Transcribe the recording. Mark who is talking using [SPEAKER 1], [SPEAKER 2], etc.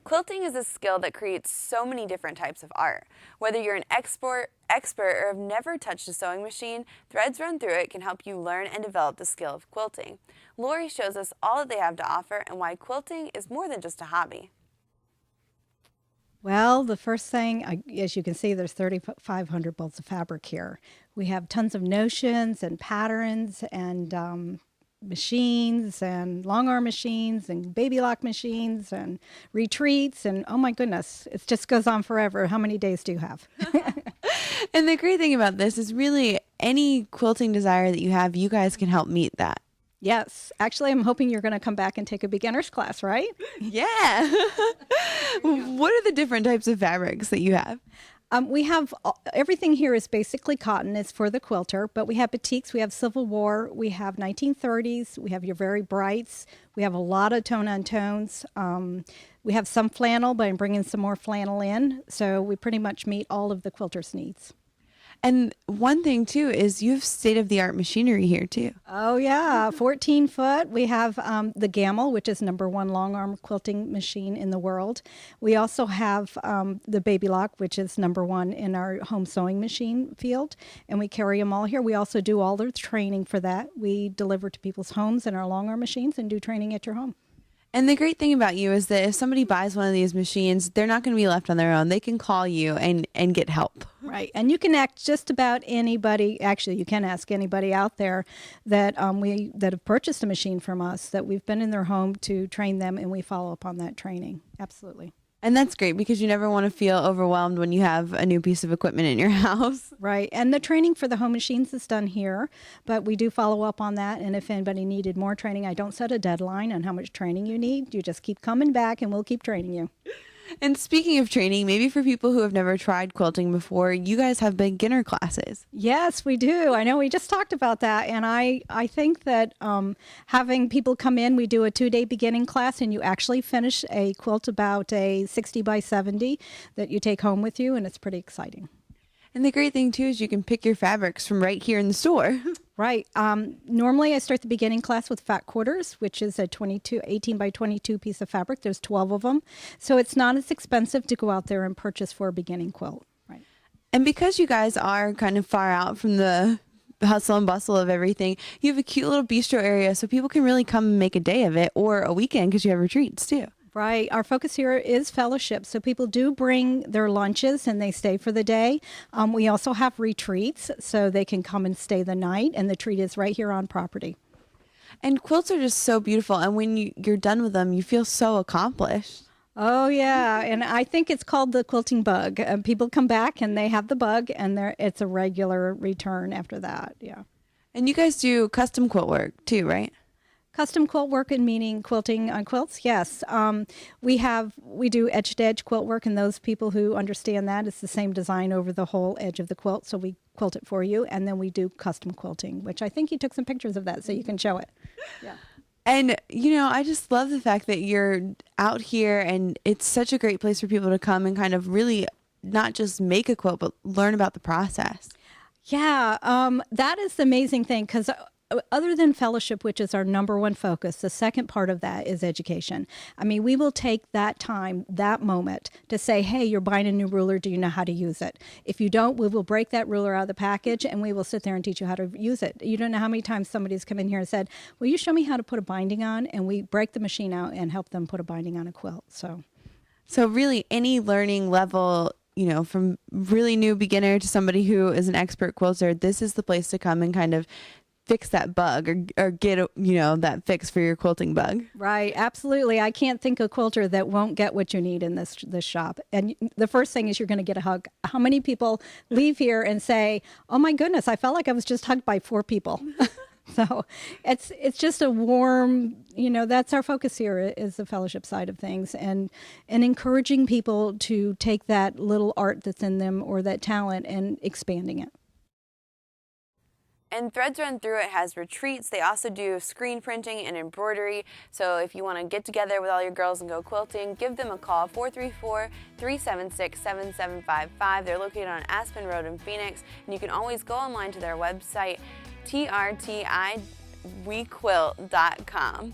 [SPEAKER 1] Quilting is a skill that creates so many different types of art. Whether you're an expert or have never touched a sewing machine, Threads Run Through It can help you learn and develop the skill of quilting. Lori shows us all that they have to offer and why quilting is more than just a hobby.
[SPEAKER 2] Well, the first thing, as you can see, there's 3,500 bolts of fabric here. We have tons of notions and patterns and machines and long arm machines and baby lock machines and retreats and oh my goodness, it just goes on forever. How many days do you have?
[SPEAKER 3] And the great thing about this is really any quilting desire that you have, you guys can help meet that.
[SPEAKER 2] Yes. Actually, I'm hoping you're going to come back and take a beginner's class, right?
[SPEAKER 3] Yeah. What are the different types of fabrics that you have?
[SPEAKER 2] We have everything here is basically cotton. It's for the quilter, but we have batiks, we have Civil War, we have 1930s, we have your very brights, we have a lot of tone-on-tones. We have some flannel, but I'm bringing some more flannel in, so we pretty much meet all of the quilter's needs.
[SPEAKER 3] And one thing, too, is you have state-of-the-art machinery here, too.
[SPEAKER 2] Oh, yeah. 14 foot. We have the Gamble, which is #1 long arm quilting machine in the world. We also have the Baby Lock, which is #1 in our home sewing machine field. And we carry them all here. We also do all the training for that. We deliver to people's homes in our long arm machines and do training at your home.
[SPEAKER 3] And the great thing about you is that if somebody buys one of these machines, they're not going to be left on their own. They can call you and get help.
[SPEAKER 2] Right. And you can ask just about anybody. Actually, you can ask anybody out there that that have purchased a machine from us, that we've been in their home to train them, and we follow up on that training. Absolutely.
[SPEAKER 3] And that's great because you never want to feel overwhelmed when you have a new piece of equipment in your house.
[SPEAKER 2] Right. And the training for the home machines is done here, but we do follow up on that. And if anybody needed more training, I don't set a deadline on how much training you need. You just keep coming back and we'll keep training you.
[SPEAKER 3] And speaking of training, maybe for people who have never tried quilting before, you guys have beginner classes.
[SPEAKER 2] Yes, we do. I know we just talked about that. And I think that having people come in, we do a 2-day beginning class and you actually finish a quilt about a 60 by 70 that you take home with you. And it's pretty exciting.
[SPEAKER 3] And the great thing, too, is you can pick your fabrics from right here in the store.
[SPEAKER 2] Right. Normally, I start the beginning class with fat quarters, which is a 18 by 22 piece of fabric. There's 12 of them. So it's not as expensive to go out there and purchase for a beginning quilt. Right.
[SPEAKER 3] And because you guys are kind of far out from the hustle and bustle of everything, you have a cute little bistro area so people can really come and make a day of it or a weekend because you have retreats, too.
[SPEAKER 2] Right. Our focus here is fellowship. So people do bring their lunches and they stay for the day. We also have retreats so they can come and stay the night. And the retreat is right here on property.
[SPEAKER 3] And quilts are just so beautiful. And when you're done with them, you feel so accomplished.
[SPEAKER 2] Oh, yeah. And I think it's called the quilting bug. People come back and they have the bug and it's a regular return after that. Yeah.
[SPEAKER 3] And you guys do custom quilt work too, right?
[SPEAKER 2] Custom quilt work and meaning quilting on quilts, yes. We do edge-to-edge quilt work, and those people who understand that, it's the same design over the whole edge of the quilt, so we quilt it for you, and then we do custom quilting, which I think you took some pictures of that, so you can show it. Yeah.
[SPEAKER 3] And, I just love the fact that you're out here, and it's such a great place for people to come and kind of really not just make a quilt, but learn about the process.
[SPEAKER 2] Yeah, that is the amazing thing, because other than fellowship, which is our #1 focus, the second part of that is education. I mean, we will take that time, that moment to say, hey, you're buying a new ruler. Do you know how to use it? If you don't, we will break that ruler out of the package and we will sit there and teach you how to use it. You don't know how many times somebody's come in here and said, will you show me how to put a binding on? And we break the machine out and help them put a binding on a quilt.
[SPEAKER 3] So really any learning level, from really new beginner to somebody who is an expert quilter, this is the place to come and kind of fix that bug or get, that fix for your quilting bug.
[SPEAKER 2] Right. Absolutely. I can't think of a quilter that won't get what you need in this shop. And the first thing is you're going to get a hug. How many people leave here and say, oh my goodness, I felt like I was just hugged by 4 people. So it's just a warm, that's our focus here is the fellowship side of things and encouraging people to take that little art that's in them or that talent and expanding it.
[SPEAKER 1] And Threads Run Through It has retreats. They also do screen printing and embroidery. So if you want to get together with all your girls and go quilting, give them a call, 434-376-7755. They're located on Aspen Road in Phoenix. And you can always go online to their website, trtiwequilt.com.